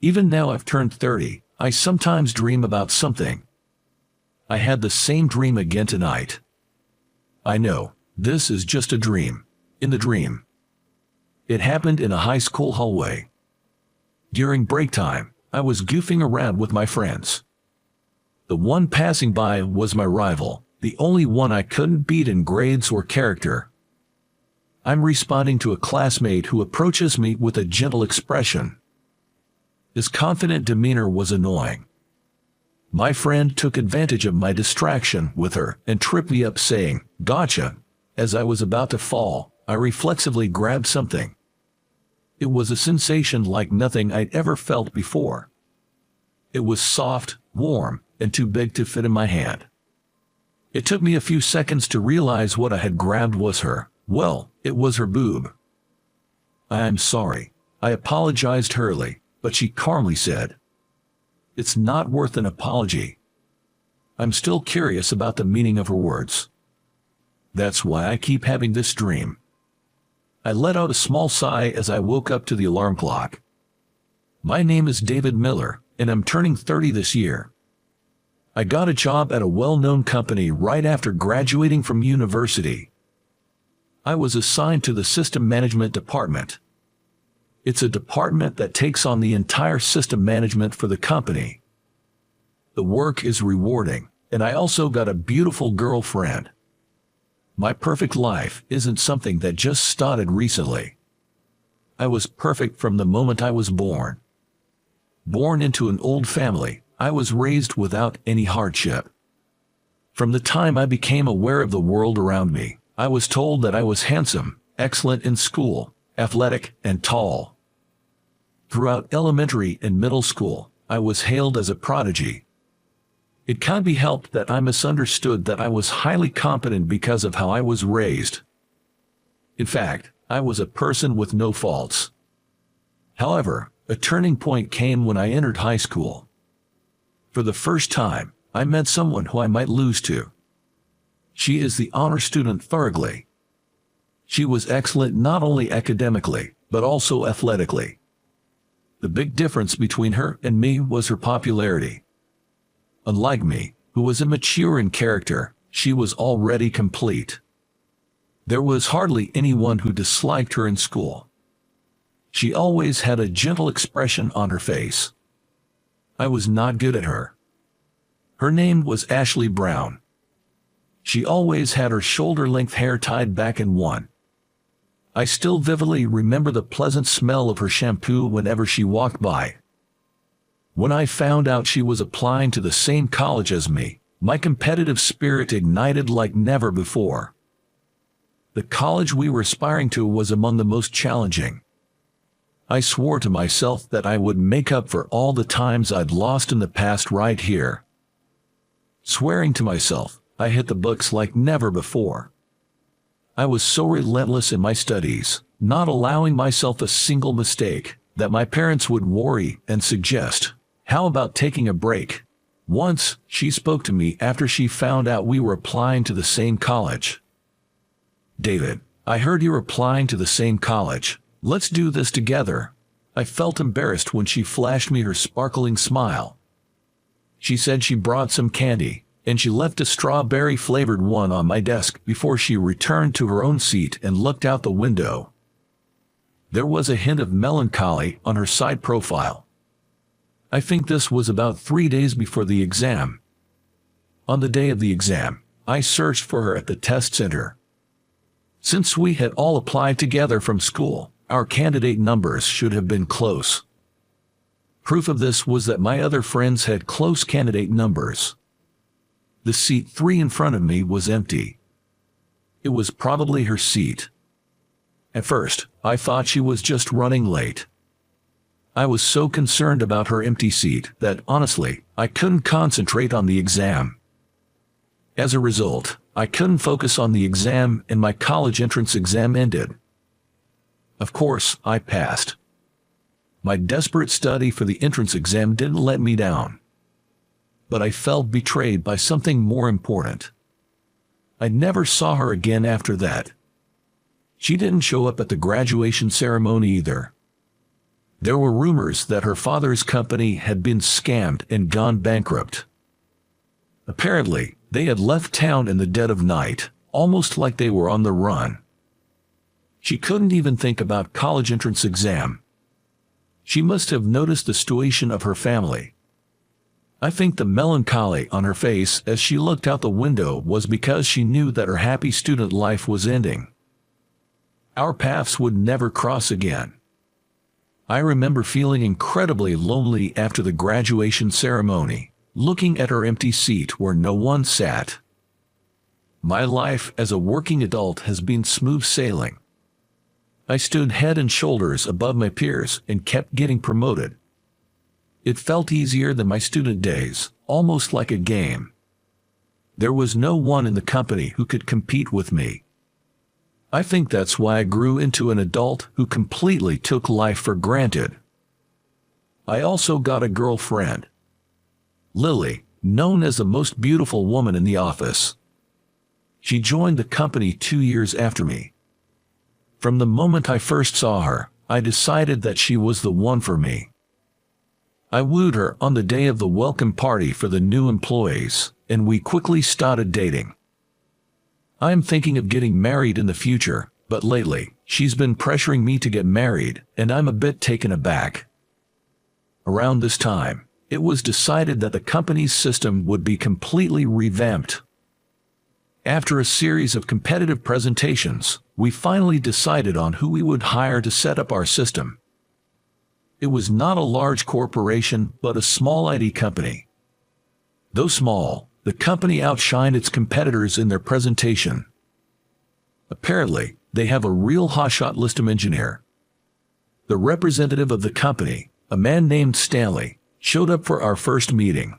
Even now I've turned 30, I sometimes dream about something. I had the same dream again tonight. I know, this is just a dream. In the dream. It happened in a high school hallway. During break time, I was goofing around with my friends. The one passing by was my rival, the only one I couldn't beat in grades or character. I'm responding to a classmate who approaches me with a gentle expression. His confident demeanor was annoying. My friend took advantage of my distraction with her and tripped me up saying, "Gotcha." As I was about to fall, I reflexively grabbed something. It was a sensation like nothing I'd ever felt before. It was soft, warm, and too big to fit in my hand. It took me a few seconds to realize what I had grabbed was her. Well, it was her boob. "I'm sorry." I apologized hurriedly, but she calmly said, "It's not worth an apology." I'm still curious about the meaning of her words. That's why I keep having this dream. I let out a small sigh as I woke up to the alarm clock. My name is David Miller, and I'm turning 30 this year. I got a job at a well-known company right after graduating from university. I was assigned to the system management department. It's a department that takes on the entire system management for the company. The work is rewarding, and I also got a beautiful girlfriend. My perfect life isn't something that just started recently. I was perfect from the moment I was born. Born into an old family, I was raised without any hardship. From the time I became aware of the world around me, I was told that I was handsome, excellent in school, athletic, and tall. Throughout elementary and middle school, I was hailed as a prodigy. It can't be helped that I misunderstood that I was highly competent because of how I was raised. In fact, I was a person with no faults. However, a turning point came when I entered high school. For the first time, I met someone who I might lose to. She is the honor student Thoroughly. She was excellent not only academically, but also athletically. The big difference between her and me was her popularity. Unlike me, who was immature in character, she was already complete. There was hardly anyone who disliked her in school. She always had a gentle expression on her face. I was not good at her. Her name was Ashley Brown. She always had her shoulder-length hair tied back in one. I still vividly remember the pleasant smell of her shampoo whenever she walked by. When I found out she was applying to the same college as me, my competitive spirit ignited like never before. The college we were aspiring to was among the most challenging. I swore to myself that I would make up for all the times I'd lost in the past right here. Swearing to myself, I hit the books like never before. I was so relentless in my studies, not allowing myself a single mistake, that my parents would worry and suggest, "How about taking a break?" Once, she spoke to me after she found out we were applying to the same college. "David, I heard you're applying to the same college. Let's do this together." I felt embarrassed when she flashed me her sparkling smile. She said she brought some candy, and she left a strawberry-flavored one on my desk before she returned to her own seat and looked out the window. There was a hint of melancholy on her side profile. I think this was about 3 days before the exam. On the day of the exam, I searched for her at the test center. Since we had all applied together from school, our candidate numbers should have been close. Proof of this was that my other friends had close candidate numbers. The seat 3 in front of me was empty. It was probably her seat. At first, I thought she was just running late. I was so concerned about her empty seat that, honestly, I couldn't concentrate on the exam. As a result, I couldn't focus on the exam and my college entrance exam ended. Of course, I passed. My desperate study for the entrance exam didn't let me down. But I felt betrayed by something more important. I never saw her again after that. She didn't show up at the graduation ceremony either. There were rumors that her father's company had been scammed and gone bankrupt. Apparently, they had left town in the dead of night, almost like they were on the run. She couldn't even think about college entrance exam. She must have noticed the situation of her family. I think the melancholy on her face as she looked out the window was because she knew that her happy student life was ending. Our paths would never cross again. I remember feeling incredibly lonely after the graduation ceremony, looking at her empty seat where no one sat. My life as a working adult has been smooth sailing. I stood head and shoulders above my peers and kept getting promoted. It felt easier than my student days, almost like a game. There was no one in the company who could compete with me. I think that's why I grew into an adult who completely took life for granted. I also got a girlfriend. Lily, known as the most beautiful woman in the office. She joined the company 2 years after me. From the moment I first saw her, I decided that she was the one for me. I wooed her on the day of the welcome party for the new employees, and we quickly started dating. I am thinking of getting married in the future, but lately, she's been pressuring me to get married, and I'm a bit taken aback. Around this time, it was decided that the company's system would be completely revamped. After a series of competitive presentations, we finally decided on who we would hire to set up our system. It was not a large corporation, but a small IT company. Though small, the company outshined its competitors in their presentation. Apparently, they have a real hotshot system engineer. The representative of the company, a man named Stanley, showed up for our first meeting.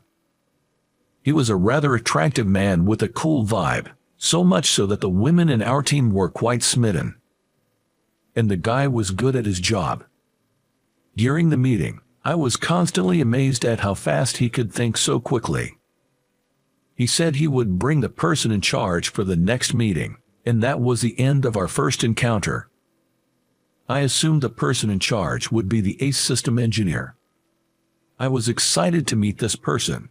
He was a rather attractive man with a cool vibe, so much so that the women in our team were quite smitten. And the guy was good at his job. During the meeting, I was constantly amazed at how fast he could think so quickly. He said he would bring the person in charge for the next meeting, and that was the end of our first encounter. I assumed the person in charge would be the ace system engineer. I was excited to meet this person.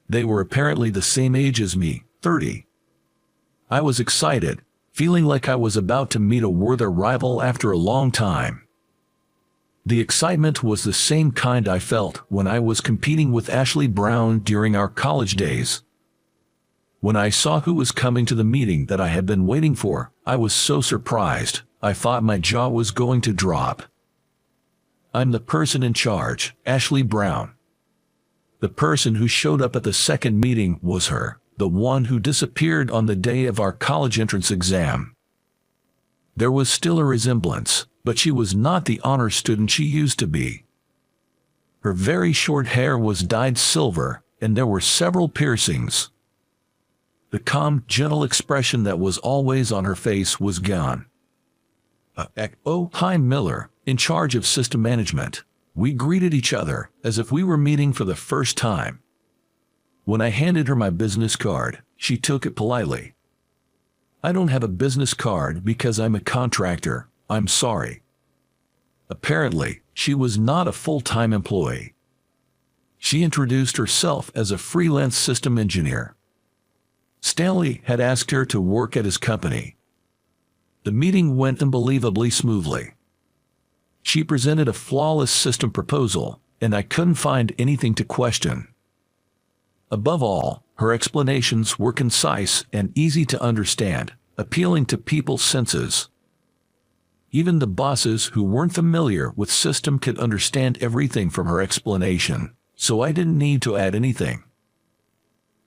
They were apparently the same age as me, 30. I was excited, feeling like I was about to meet a worthy rival after a long time. The excitement was the same kind I felt when I was competing with Ashley Brown during our college days. When I saw who was coming to the meeting that I had been waiting for, I was so surprised, I thought my jaw was going to drop. I'm the person in charge, Ashley Brown. The person who showed up at the second meeting was her, the one who disappeared on the day of our college entrance exam. There was still a resemblance, but she was not the honor student she used to be. Her very short hair was dyed silver, and there were several piercings. The calm, gentle expression that was always on her face was gone. Oh, hi Miller, in charge of system management. We greeted each other as if we were meeting for the first time. When I handed her my business card, she took it politely. I don't have a business card because I'm a contractor. I'm sorry. Apparently, she was not a full-time employee. She introduced herself as a freelance system engineer. Stanley had asked her to work at his company. The meeting went unbelievably smoothly. She presented a flawless system proposal, and I couldn't find anything to question. Above all, her explanations were concise and easy to understand, appealing to people's senses. Even the bosses who weren't familiar with system could understand everything from her explanation, so I didn't need to add anything.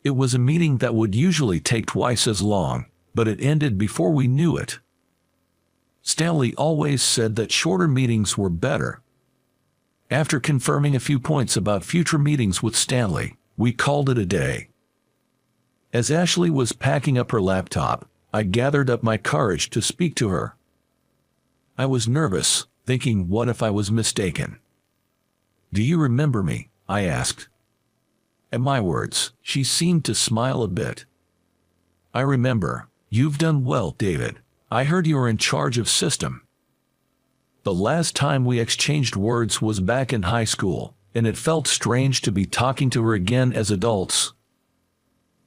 It was a meeting that would usually take twice as long, but it ended before we knew it. Stanley always said that shorter meetings were better. After confirming a few points about future meetings with Stanley, we called it a day. As Ashley was packing up her laptop, I gathered up my courage to speak to her. I was nervous, thinking what if I was mistaken. "Do you remember me?" I asked. At my words, she seemed to smile a bit. "I remember. You've done well, David. I heard you were in charge of system." The last time we exchanged words was back in high school, and it felt strange to be talking to her again as adults.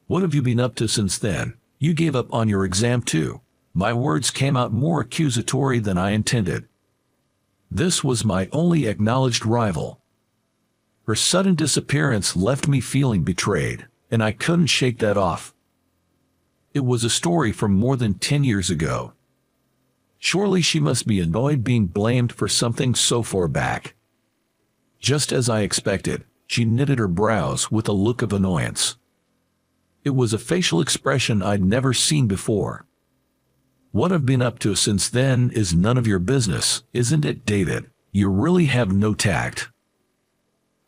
What have you been up to since then? You gave up on your exam too. My words came out more accusatory than I intended. This was my only acknowledged rival. Her sudden disappearance left me feeling betrayed, and I couldn't shake that off. It was a story from more than 10 years ago. Surely she must be annoyed being blamed for something so far back. Just as I expected, she knitted her brows with a look of annoyance. It was a facial expression I'd never seen before. What I've been up to since then is none of your business, isn't it, David? You really have no tact.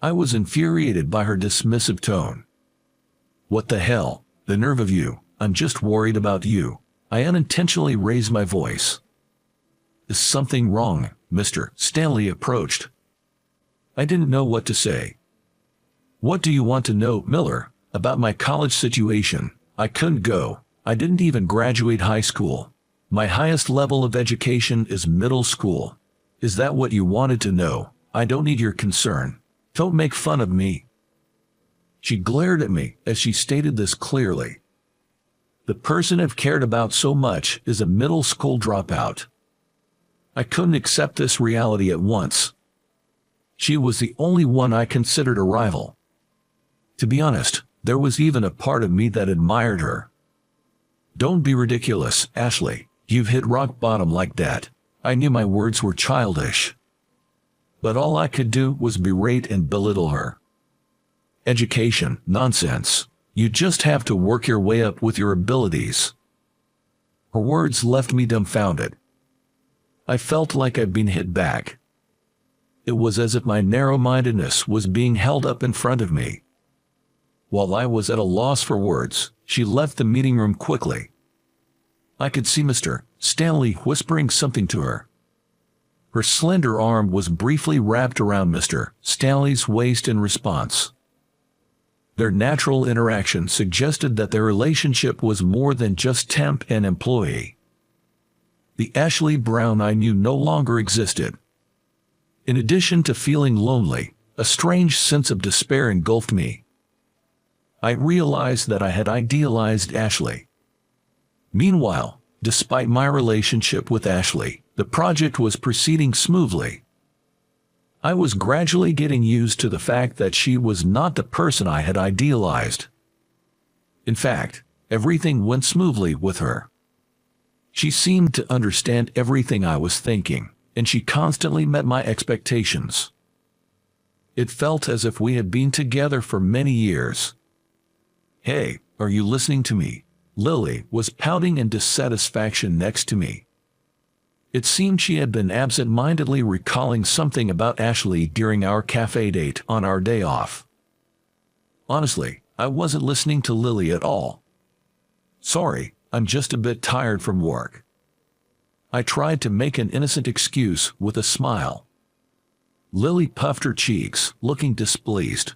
I was infuriated by her dismissive tone. What the hell? The nerve of you. I'm just worried about you. I unintentionally raised my voice. Is something wrong, Mr. Stanley approached. I didn't know what to say. What do you want to know, Miller? About my college situation? I couldn't go. I didn't even graduate high school. My highest level of education is middle school. Is that what you wanted to know? I don't need your concern. Don't make fun of me. She glared at me as she stated this clearly. The person I've cared about so much is a middle school dropout. I couldn't accept this reality at once. She was the only one I considered a rival. To be honest, there was even a part of me that admired her. Don't be ridiculous, Ashley. You've hit rock bottom like that. I knew my words were childish. But all I could do was berate and belittle her. Education, nonsense. You just have to work your way up with your abilities. Her words left me dumbfounded. I felt like I'd been hit back. It was as if my narrow-mindedness was being held up in front of me. While I was at a loss for words, she left the meeting room quickly. I could see Mr. Stanley whispering something to her. Her slender arm was briefly wrapped around Mr. Stanley's waist in response. Their natural interaction suggested that their relationship was more than just temp and employee. The Ashley Brown I knew no longer existed. In addition to feeling lonely, a strange sense of despair engulfed me. I realized that I had idealized Ashley. Meanwhile, despite my relationship with Ashley, the project was proceeding smoothly. I was gradually getting used to the fact that she was not the person I had idealized. In fact, everything went smoothly with her. She seemed to understand everything I was thinking, and she constantly met my expectations. It felt as if we had been together for many years. Hey, are you listening to me? Lily was pouting in dissatisfaction next to me. It seemed she had been absent-mindedly recalling something about Ashley during our cafe date on our day off. Honestly, I wasn't listening to Lily at all. Sorry, I'm just a bit tired from work. I tried to make an innocent excuse with a smile. Lily puffed her cheeks, looking displeased.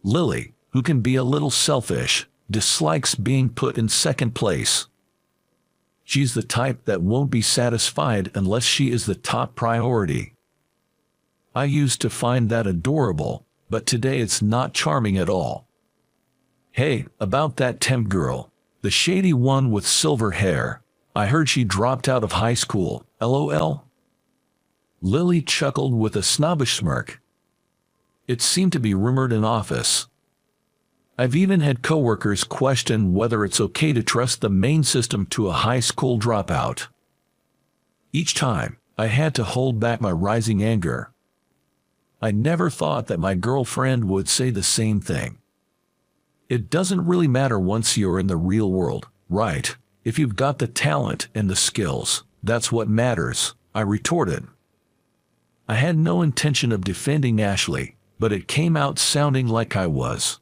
Lily, who can be a little selfish, dislikes being put in second place. She's the type that won't be satisfied unless she is the top priority. I used to find that adorable, but today it's not charming at all. Hey, about that temp girl, the shady one with silver hair, I heard she dropped out of high school, LOL. Lily chuckled with a snobbish smirk. It seemed to be rumored in office. I've even had coworkers question whether it's okay to trust the main system to a high school dropout. Each time, I had to hold back my rising anger. I never thought that my girlfriend would say the same thing. It doesn't really matter once you're in the real world, right? If you've got the talent and the skills, that's what matters, I retorted. I had no intention of defending Ashley, but it came out sounding like I was.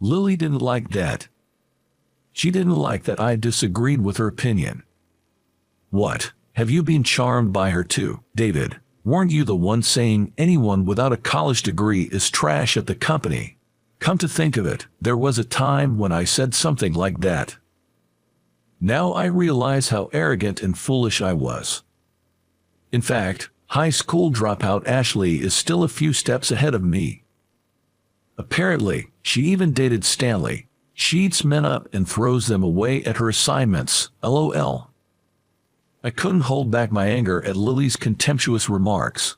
Lily didn't like that. She didn't like that I disagreed with her opinion. What, have you been charmed by her too, David? Weren't you the one saying anyone without a college degree is trash at the company? Come to think of it, there was a time when I said something like that. Now I realize how arrogant and foolish I was. In fact, high school dropout Ashley is still a few steps ahead of me. Apparently, she even dated Stanley. She eats men up and throws them away at her assignments, LOL. I couldn't hold back my anger at Lily's contemptuous remarks.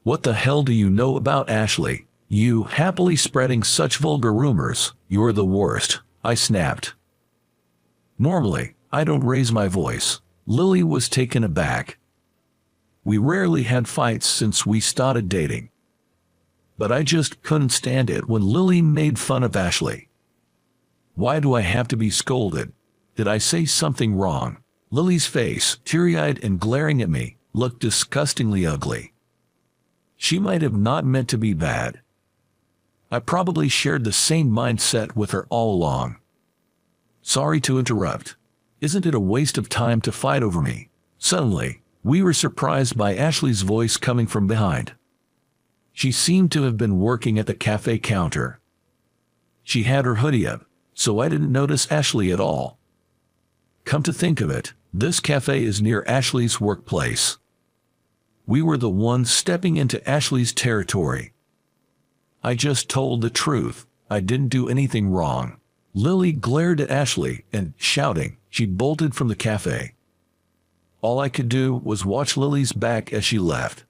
What the hell do you know about Ashley? You happily spreading such vulgar rumors. You're the worst, I snapped. Normally, I don't raise my voice. Lily was taken aback. We rarely had fights since we started dating. But I just couldn't stand it when Lily made fun of Ashley. Why do I have to be scolded? Did I say something wrong? Lily's face, teary-eyed and glaring at me, looked disgustingly ugly. She might have not meant to be bad. I probably shared the same mindset with her all along. Sorry to interrupt. Isn't it a waste of time to fight over me? Suddenly, we were surprised by Ashley's voice coming from behind. She seemed to have been working at the cafe counter. She had her hoodie up, so I didn't notice Ashley at all. Come to think of it, this cafe is near Ashley's workplace. We were the ones stepping into Ashley's territory. I just told the truth. I didn't do anything wrong. Lily glared at Ashley and, shouting, she bolted from the cafe. All I could do was watch Lily's back as she left.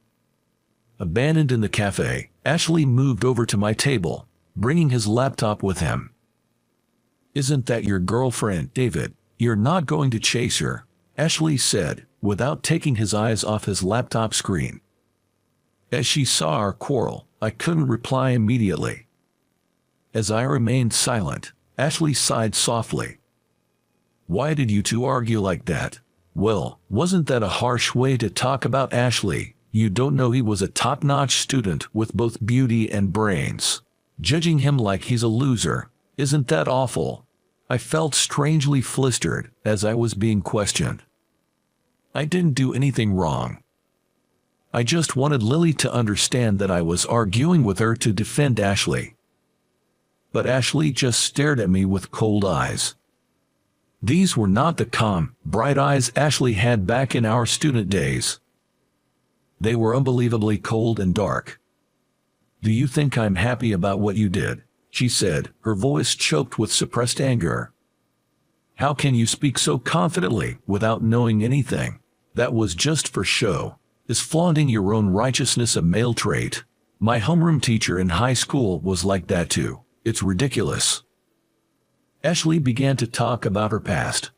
Abandoned in the cafe, Ashley moved over to my table, bringing his laptop with him. Isn't that your girlfriend, David? You're not going to chase her, Ashley said, without taking his eyes off his laptop screen. As she saw our quarrel, I couldn't reply immediately. As I remained silent, Ashley sighed softly. Why did you two argue like that? Well, wasn't that a harsh way to talk about Ashley? You don't know he was a top-notch student with both beauty and brains. Judging him like he's a loser, isn't that awful? I felt strangely flustered as I was being questioned. I didn't do anything wrong. I just wanted Lily to understand that I was arguing with her to defend Ashley. But Ashley just stared at me with cold eyes. These were not the calm, bright eyes Ashley had back in our student days. They were unbelievably cold and dark. Do you think I'm happy about what you did? She said, her voice choked with suppressed anger. How can you speak so confidently without knowing anything? That was just for show. Is flaunting your own righteousness a male trait? My homeroom teacher in high school was like that too. It's ridiculous. Ashley began to talk about her past.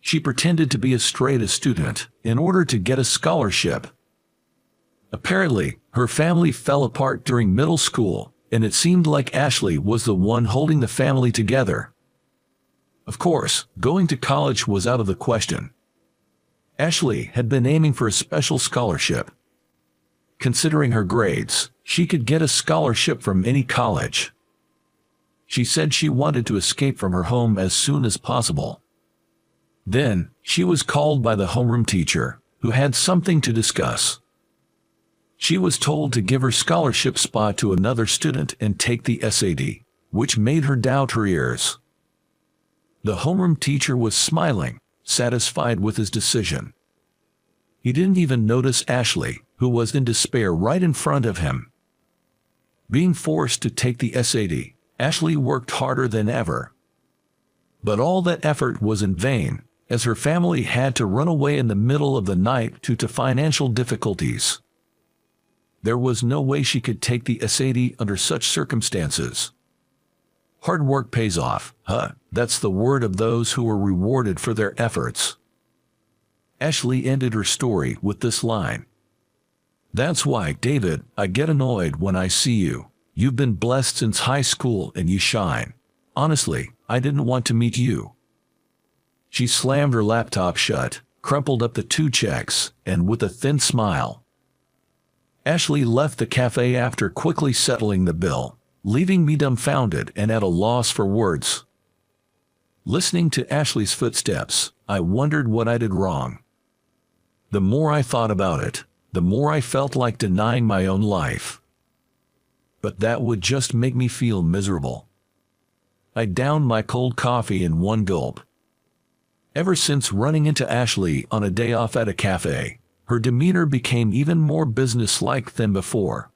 She pretended to be a straight-A student in order to get a scholarship. Apparently, her family fell apart during middle school, and it seemed like Ashley was the one holding the family together. Of course, going to college was out of the question. Ashley had been aiming for a special scholarship. Considering her grades, she could get a scholarship from any college. She said she wanted to escape from her home as soon as possible. Then, she was called by the homeroom teacher, who had something to discuss. She was told to give her scholarship spot to another student and take the SAT, which made her doubt her ears. The homeroom teacher was smiling, satisfied with his decision. He didn't even notice Ashley, who was in despair right in front of him. Being forced to take the SAT, Ashley worked harder than ever. But all that effort was in vain, as her family had to run away in the middle of the night due to financial difficulties. There was no way she could take the SAT under such circumstances. Hard work pays off, huh? That's the word of those who were rewarded for their efforts. Ashley ended her story with this line. That's why, David, I get annoyed when I see you. You've been blessed since high school and you shine. Honestly, I didn't want to meet you. She slammed her laptop shut, crumpled up the 2 checks, and with a thin smile. Ashley left the cafe after quickly settling the bill, leaving me dumbfounded and at a loss for words. Listening to Ashley's footsteps, I wondered what I did wrong. The more I thought about it, the more I felt like denying my own life. But that would just make me feel miserable. I downed my cold coffee in one gulp. Ever since running into Ashley on a day off at a cafe, Her demeanor became even more businesslike than before.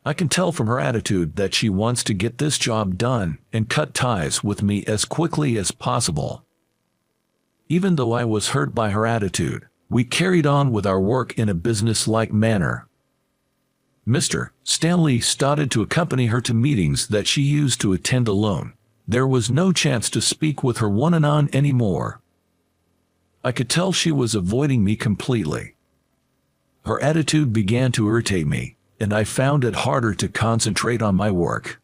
I can tell from her attitude that she wants to get this job done and cut ties with me as quickly as possible. Even though I was hurt by her attitude, we carried on with our work in a businesslike manner. Mr. Stanley started to accompany her to meetings that she used to attend alone. There was no chance to speak with her one-on-one anymore. I could tell she was avoiding me completely. Her attitude began to irritate me, and I found it harder to concentrate on my work.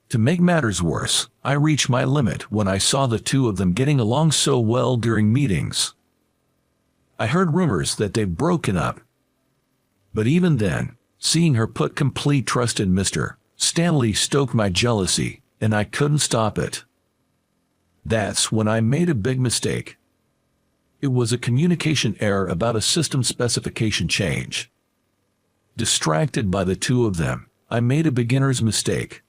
To make matters worse, I reached my limit when I saw the two of them getting along so well during meetings. I heard rumors that they'd broken up. But even then, seeing her put complete trust in Mr. Stanley stoked my jealousy, and I couldn't stop it. That's when I made a big mistake. It was a communication error about a system specification change. Distracted by the two of them, I made a beginner's mistake.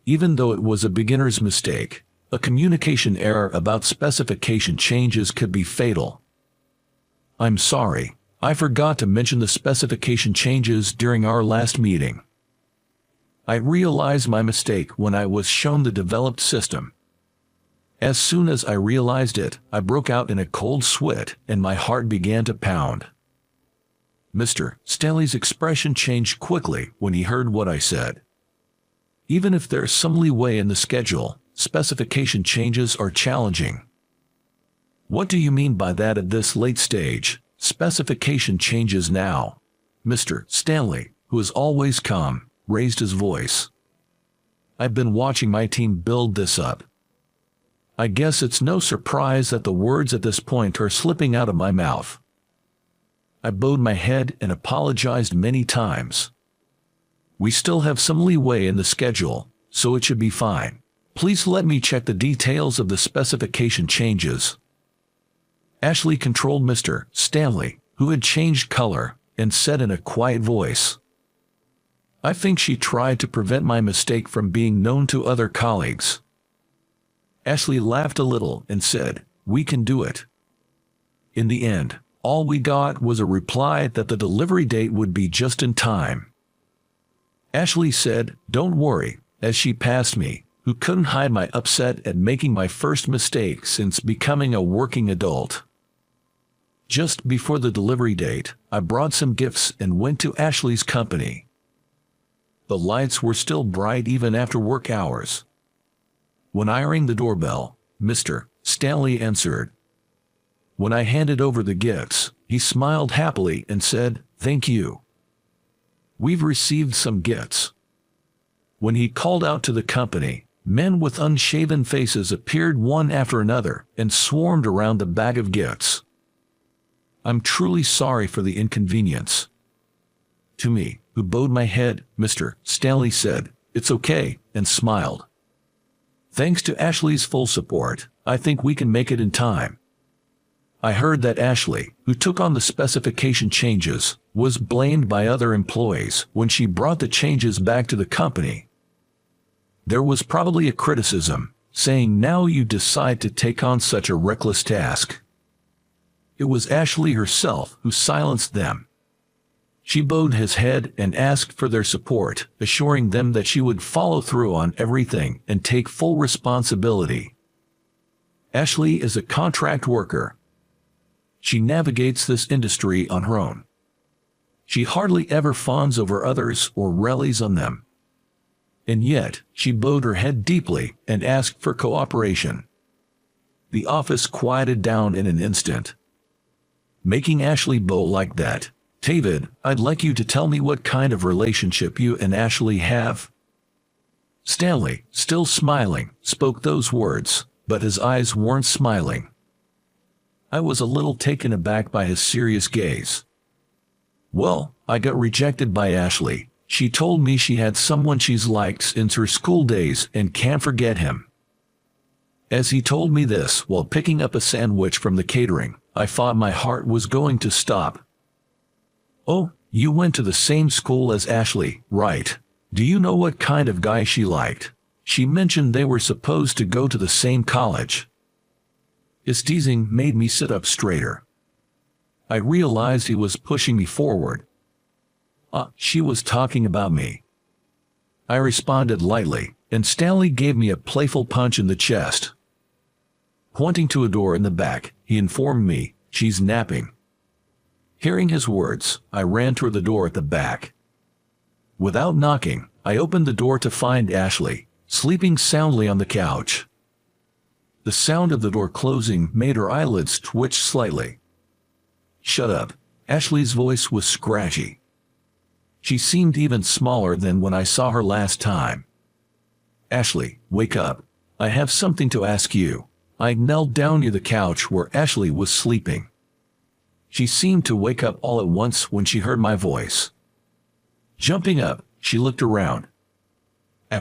Even though it was a beginner's mistake, a communication error about specification changes could be fatal. I'm sorry, I forgot to mention the specification changes during our last meeting. I realized my mistake when I was shown the developed system. As soon as I realized it, I broke out in a cold sweat and my heart began to pound. Mr. Stanley's expression changed quickly when he heard what I said. Even if there's some leeway in the schedule, specification changes are challenging. What do you mean by that at this late stage? Specification changes now. Mr. Stanley, who is always calm, raised his voice. I've been watching my team build this up. I guess it's no surprise that the words at this point are slipping out of my mouth. I bowed my head and apologized many times. We still have some leeway in the schedule, so it should be fine. Please let me check the details of the specification changes. Ashley controlled Mr. Stanley, who had changed color, and said in a quiet voice. I think she tried to prevent my mistake from being known to other colleagues. Ashley laughed a little and said, "We can do it." In the end, all we got was a reply that the delivery date would be just in time. Ashley said, "Don't worry," as she passed me, who couldn't hide my upset at making my first mistake since becoming a working adult. Just before the delivery date, I brought some gifts and went to Ashley's company. The lights were still bright even after work hours. When I rang the doorbell, Mr. Stanley answered. When I handed over the gifts, he smiled happily and said, "Thank you. We've received some gifts." When he called out to the company, men with unshaven faces appeared one after another and swarmed around the bag of gifts. I'm truly sorry for the inconvenience. To me, who bowed my head, Mr. Stanley said, "It's okay," and smiled. Thanks to Ashley's full support, I think we can make it in time. I heard that Ashley, who took on the specification changes, was blamed by other employees when she brought the changes back to the company. There was probably a criticism, saying, "Now you decide to take on such a reckless task." It was Ashley herself who silenced them. She bowed his head and asked for their support, assuring them that she would follow through on everything and take full responsibility. Ashley is a contract worker. She navigates this industry on her own. She hardly ever fawns over others or rallies on them. And yet, she bowed her head deeply and asked for cooperation. The office quieted down in an instant. Making Ashley bow like that, "David, I'd like you to tell me what kind of relationship you and Ashley have." Stanley, still smiling, spoke those words, but his eyes weren't smiling. I was a little taken aback by his serious gaze. Well, I got rejected by Ashley. She told me she had someone she's liked since her school days and can't forget him. As he told me this while picking up a sandwich from the catering, I thought my heart was going to stop. "Oh, you went to the same school as Ashley, right? Do you know what kind of guy she liked? She mentioned they were supposed to go to the same college." His teasing made me sit up straighter. I realized he was pushing me forward. She was talking about me. I responded lightly, and Stanley gave me a playful punch in the chest. Pointing to a door in the back, he informed me, "She's napping." Hearing his words, I ran toward the door at the back. Without knocking, I opened the door to find Ashley, sleeping soundly on the couch. The sound of the door closing made her eyelids twitch slightly. "Shut up." Ashley's voice was scratchy. She seemed even smaller than when I saw her last time. "Ashley, wake up. I have something to ask you." I knelt down near the couch where Ashley was sleeping. She seemed to wake up all at once when she heard my voice. Jumping up, she looked around.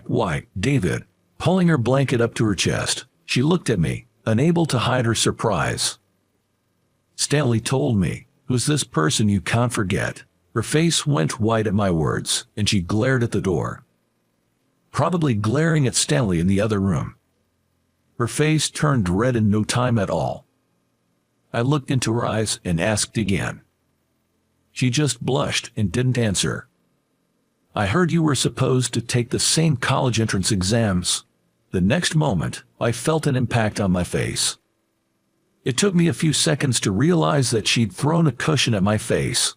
Why, David, pulling her blanket up to her chest, she looked at me, unable to hide her surprise. "Stanley told me, who's this person you can't forget?" Her face went white at my words, and she glared at the door. Probably glaring at Stanley in the other room. Her face turned red in no time at all. I looked into her eyes and asked again. She just blushed and didn't answer. "I heard you were supposed to take the same college entrance exams." The next moment, I felt an impact on my face. It took me a few seconds to realize that she'd thrown a cushion at my face.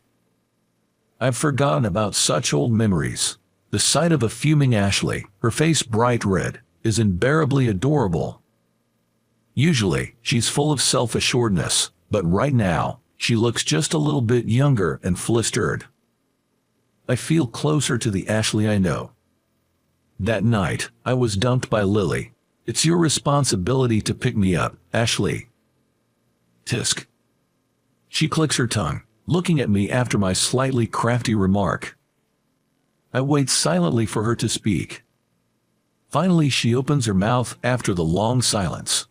I've forgotten about such old memories. The sight of a fuming Ashley, her face bright red, is unbearably adorable. Usually, she's full of self-assuredness, but right now, she looks just a little bit younger and flustered. I feel closer to the Ashley I know. That night, I was dumped by Lily. "It's your responsibility to pick me up, Ashley." Tisk. She clicks her tongue, looking at me after my slightly crafty remark. I wait silently for her to speak. Finally, she opens her mouth after the long silence.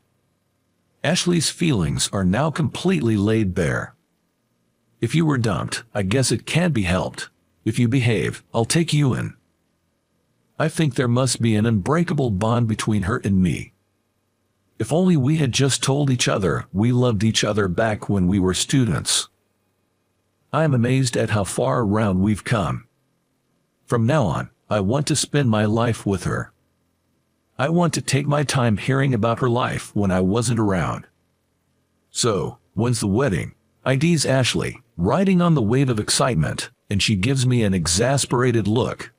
Ashley's feelings are now completely laid bare. "If you were dumped, I guess it can't be helped. If you behave, I'll take you in." I think there must be an unbreakable bond between her and me. If only we had just told each other we loved each other back when we were students. I am amazed at how far around we've come. From now on, I want to spend my life with her. I want to take my time hearing about her life when I wasn't around. "So, when's the wedding?" I tease Ashley, riding on the wave of excitement, and she gives me an exasperated look.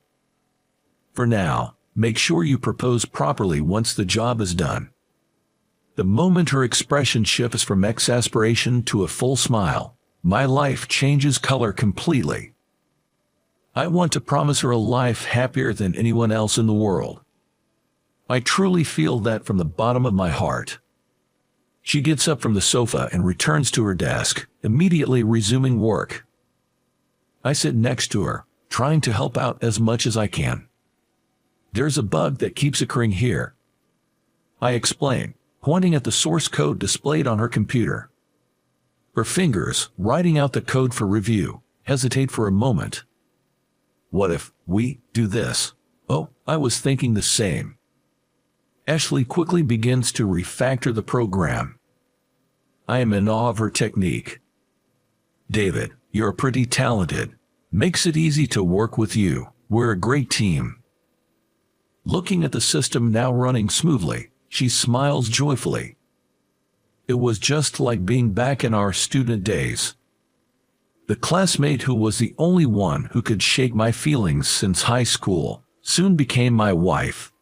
"For now, make sure you propose properly once the job is done." The moment her expression shifts from exasperation to a full smile, my life changes color completely. I want to promise her a life happier than anyone else in the world. I truly feel that from the bottom of my heart. She gets up from the sofa and returns to her desk, immediately resuming work. I sit next to her, trying to help out as much as I can. "There's a bug that keeps occurring here," I explain, pointing at the source code displayed on her computer. Her fingers, writing out the code for review, hesitate for a moment. "What if we do this?" "Oh, I was thinking the same." Ashley quickly begins to refactor the program. I am in awe of her technique. "David, you're pretty talented. Makes it easy to work with you. We're a great team." Looking at the system now running smoothly, she smiles joyfully. It was just like being back in our student days. The classmate who was the only one who could shake my feelings since high school soon became my wife.